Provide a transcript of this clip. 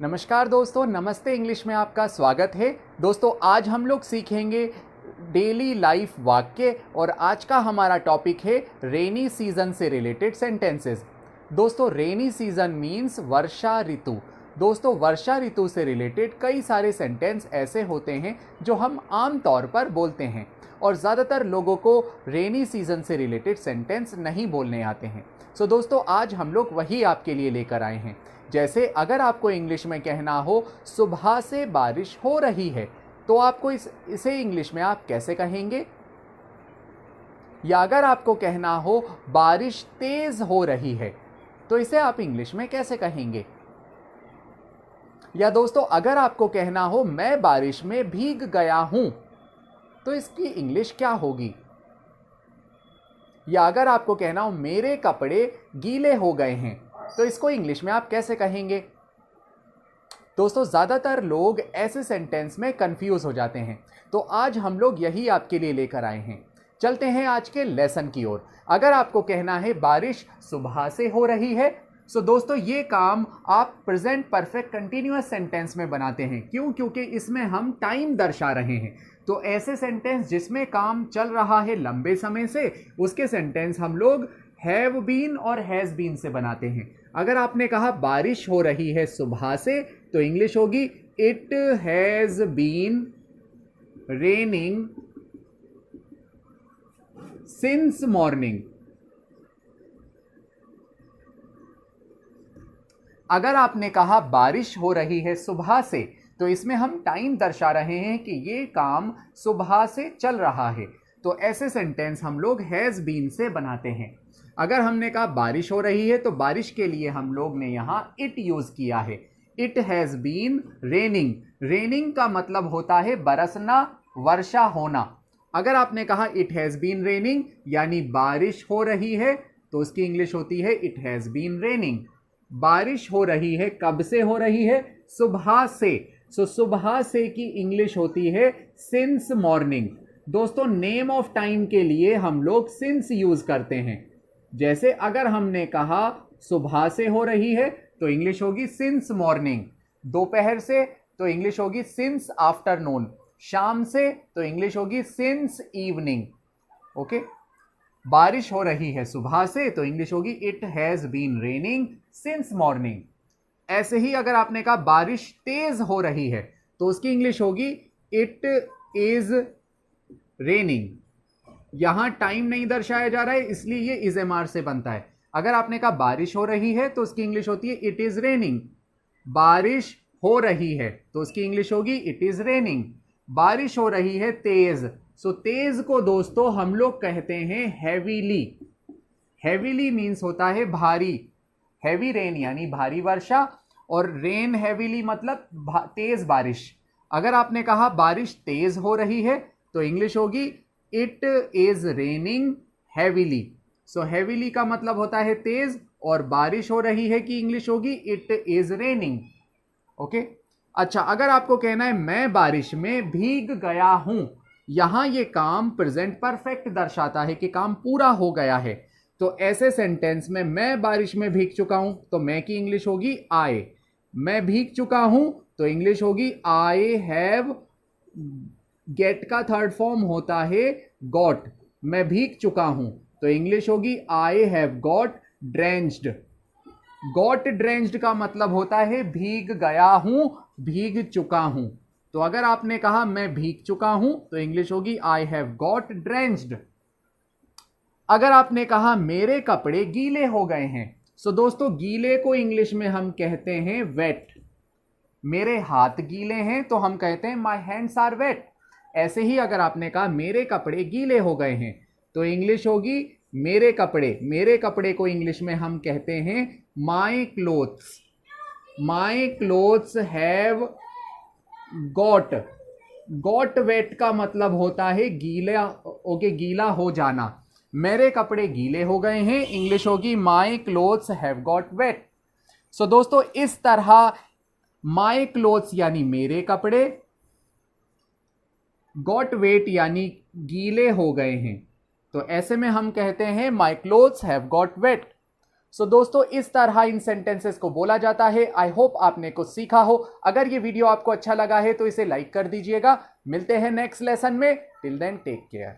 नमस्कार दोस्तों, नमस्ते इंग्लिश में आपका स्वागत है। दोस्तों आज हम लोग सीखेंगे डेली लाइफ वाक्य और आज का हमारा टॉपिक है रेनी सीजन से रिलेटेड सेंटेंसेस। दोस्तों रेनी सीजन मीन्स वर्षा ऋतु। दोस्तों वर्षा ऋतु से रिलेटेड कई सारे सेंटेंस ऐसे होते हैं जो हम आम तौर पर बोलते हैं और ज़्यादातर लोगों को रेनी सीजन से रिलेटेड सेंटेंस नहीं बोलने आते हैं। सो दोस्तों आज हम लोग वही आपके लिए लेकर आए हैं। जैसे अगर आपको इंग्लिश में कहना हो सुबह से बारिश हो रही है, तो आपको इसे इंग्लिश में आप कैसे कहेंगे? या अगर आपको कहना हो बारिश तेज हो रही है, तो इसे आप इंग्लिश में कैसे कहेंगे? या दोस्तों अगर आपको कहना हो मैं बारिश में भीग गया हूं, तो इसकी इंग्लिश क्या होगी? या अगर आपको कहना हो मेरे कपड़े गीले हो गए हैं, तो इसको इंग्लिश में आप कैसे कहेंगे? दोस्तों ज़्यादातर लोग ऐसे सेंटेंस में कंफ्यूज हो जाते हैं, तो आज हम लोग यही आपके लिए लेकर आए हैं। चलते हैं आज के लेसन की ओर। अगर आपको कहना है बारिश सुबह से हो रही है, सो दोस्तों ये काम आप प्रेजेंट परफेक्ट कंटिन्यूअस सेंटेंस में बनाते हैं। क्यों? क्योंकि इसमें हम टाइम दर्शा रहे हैं। तो ऐसे सेंटेंस जिसमें काम चल रहा है लंबे समय से, उसके सेंटेंस हम लोग हैव बीन और हैज़ बीन से बनाते हैं। अगर आपने कहा बारिश हो रही है सुबह से, तो इंग्लिश होगी it has been raining since morning. अगर आपने कहा बारिश हो रही है सुबह से, तो इसमें हम टाइम दर्शा रहे हैं कि ये काम सुबह से चल रहा है। तो ऐसे सेंटेंस हम लोग हैज़ बीन से बनाते हैं। अगर हमने कहा बारिश हो रही है, तो बारिश के लिए हम लोग ने यहाँ इट यूज किया है। It has been raining. Raining का मतलब होता है बरसना, वर्षा होना। अगर आपने कहा इट हैज़ बीन रेनिंग यानी बारिश हो रही है, तो उसकी इंग्लिश होती है इट हैज़ बीन रेनिंग। बारिश हो रही है, कब से हो रही है? सुबह से। सो सुबह से की इंग्लिश होती है सिंस मॉर्निंग। दोस्तों नेम ऑफ टाइम के लिए हम लोग सिंस यूज करते हैं। जैसे अगर हमने कहा सुबह से हो रही है, तो इंग्लिश होगी सिंस मॉर्निंग। दोपहर से तो इंग्लिश होगी सिंस आफ्टरनून। शाम से तो इंग्लिश होगी सिंस इवनिंग। ओके। बारिश हो रही है सुबह से, तो इंग्लिश होगी it has been raining since morning. ऐसे ही अगर आपने कहा बारिश तेज हो रही है, तो उसकी इंग्लिश होगी इट इज रेनिंग। यहां टाइम नहीं दर्शाया जा रहा है, इसलिए ये इज एम आर से बनता है। अगर आपने कहा बारिश हो रही है, तो उसकी इंग्लिश होती है इट इज रेनिंग। बारिश हो रही है, तो उसकी इंग्लिश होगी इट इज रेनिंग। बारिश हो रही है तेज, सो तेज को दोस्तों हम लोग कहते हैं हैवीली। हैवीली मीन्स होता है भारी। हैवी रेन यानी भारी वर्षा, और रेन हैवीली मतलब तेज बारिश। अगर आपने कहा बारिश तेज हो रही है, तो इंग्लिश होगी it is raining heavily. So heavily का मतलब होता है तेज, और बारिश हो रही है कि इंग्लिश होगी इट इज रेनिंग। ओके। अच्छा, अगर आपको कहना है मैं बारिश में भीग गया हूं, यहां ये काम प्रेजेंट परफेक्ट दर्शाता है कि काम पूरा हो गया है। तो ऐसे सेंटेंस में मैं बारिश में भीग चुका हूं, तो मैं की इंग्लिश होगी आई। मैं भीग चुका हूं, तो इंग्लिश होगी आई हैव। गेट का थर्ड फॉर्म होता है गॉट। मैं भीग चुका हूं, तो इंग्लिश होगी I have got drenched. Got drenched का मतलब होता है भीग गया हूं, भीग चुका हूं। तो अगर आपने कहा मैं भीग चुका हूं, तो इंग्लिश होगी आई हैव गॉट ड्रेंच्ड। अगर आपने कहा मेरे कपड़े गीले हो गए हैं, सो दोस्तों गीले को इंग्लिश में हम कहते हैं वेट। मेरे हाथ गीले हैं, तो हम कहते हैं माई हैंड्स आर वेट। ऐसे ही अगर आपने कहा मेरे कपड़े गीले हो गए हैं, तो इंग्लिश होगी मेरे कपड़े। मेरे कपड़े को इंग्लिश में हम कहते हैं my clothes. My clothes have got. Got wet का मतलब होता है गीला। ओके, गीला हो जाना। मेरे कपड़े गीले हो गए हैं, इंग्लिश होगी my clothes have got wet. So दोस्तों इस तरह माई क्लोथ्स यानी मेरे कपड़े, गॉट वेट यानी गीले हो गए हैं, तो ऐसे में हम कहते हैं my clothes have got wet. So दोस्तों इस तरह इन सेंटेंसेस को बोला जाता है। आई होप आपने कुछ सीखा हो। अगर ये वीडियो आपको अच्छा लगा है तो इसे लाइक कर दीजिएगा। मिलते हैं नेक्स्ट लेसन में। Till then take care.